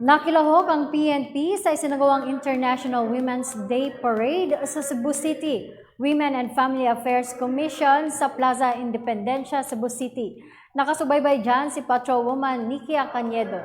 Nakilahok ang PNP sa isinagawang International Women's Day Parade sa Cebu City. Women and Family Affairs Commission sa Plaza Independencia, Cebu City. Nakasubaybay dyan si Patrolwoman Nikia Cañedo.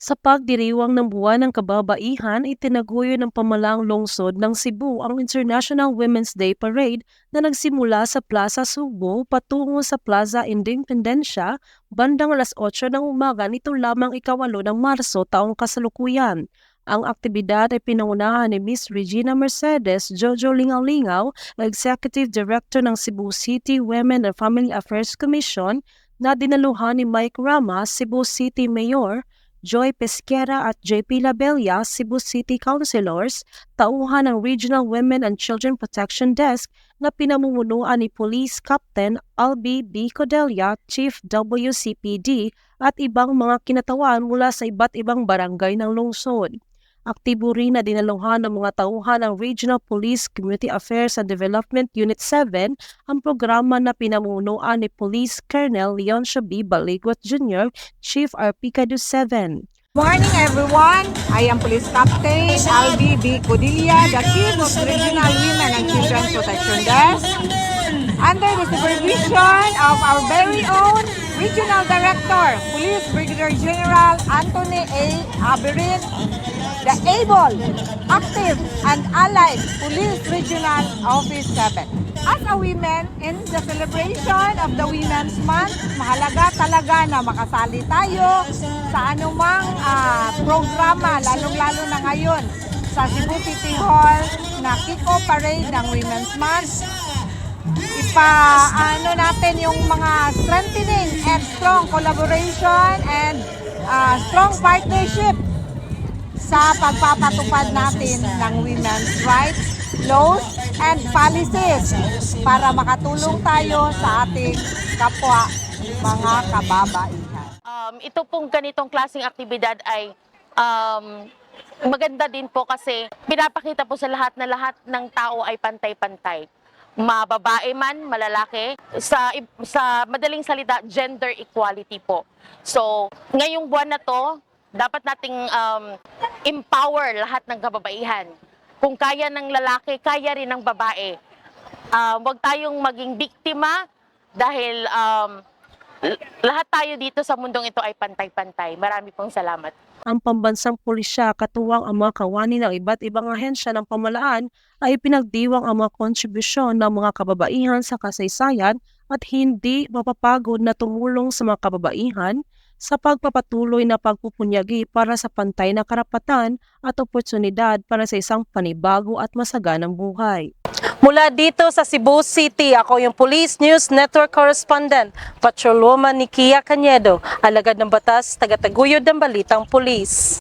Sa pagdiriwang ng buwan ng kababaihan, itinaguyo ng pamalaang lungsod ng Cebu ang International Women's Day Parade na nagsimula sa Plaza Subo patungo sa Plaza Independencia bandang alas 8 ng umaga nito lamang 8 ng Marso taong kasalukuyan. Ang aktibidad ay pinangunahan ni Miss Regina Mercedes Jojo Lingaw-Lingaw, Executive Director ng Cebu City Women and Family Affairs Commission, na dinaluhan ni Mike Rama, Cebu City Mayor, Joy Pesquera at JP Labella, Cebu City Councilors, tauhan ng Regional Women and Children Protection Desk na pinamumunuan ni Police Captain Albi B. Codelia, Chief WCPD at ibang mga kinatawan mula sa iba't ibang barangay ng lungsod. Aktibo rin na dinaluhan ng mga tauhan ng Regional Police Community Affairs and Development Unit 7 ang programa na pinamunuan ni Police Colonel Leoncio B. Baligot Jr., Chief RPCADU 7. Morning everyone, I am Police Captain Albi B. Codilla, the Chief of Regional Women and Children Protection Desk. Under the supervision of our very own Regional Director, Police Brigadier General Anthony A. Aberin, the able, active, and allied Police Regional Office 7. As a women, in the celebration of the Women's Month, mahalaga talaga na makasali tayo sa anumang programa, lalong-lalo na ngayon sa Cebu City Hall na kick-off parade ng Women's Month. Ipaano natin yung mga strengthening and strong collaboration and strong partnership sa pagpapatupad natin ng women's rights, laws, and policies para makatulong tayo sa ating kapwa mga kababaihan. Ito pong ganitong klaseng aktibidad ay maganda din po kasi pinapakita po sa lahat na lahat ng tao ay pantay-pantay. Mababae man, malalaki, sa madaling salita, gender equality po. So, ngayong buwan na to, dapat nating empower lahat ng kababaihan. Kung kaya ng lalaki, kaya rin ng babae. Huwag tayong maging biktima dahil lahat tayo dito sa mundong ito ay pantay-pantay. Marami pong salamat. Ang pambansang pulisya katuwang ang mga kawani ng iba't ibang ahensya ng pamahalaan ay pinagdiwang ang mga kontribusyon ng mga kababaihan sa kasaysayan at hindi mapapagod na tumulong sa mga kababaihan sa pagpapatuloy na pagpupunyagi para sa pantay na karapatan at oportunidad para sa isang panibago at masaganang buhay. Mula dito sa Cebu City, ako yung Police News Network Correspondent, Patrolwoman Nikia Cañedo, alagad ng batas, tagataguyod ng balitang pulis.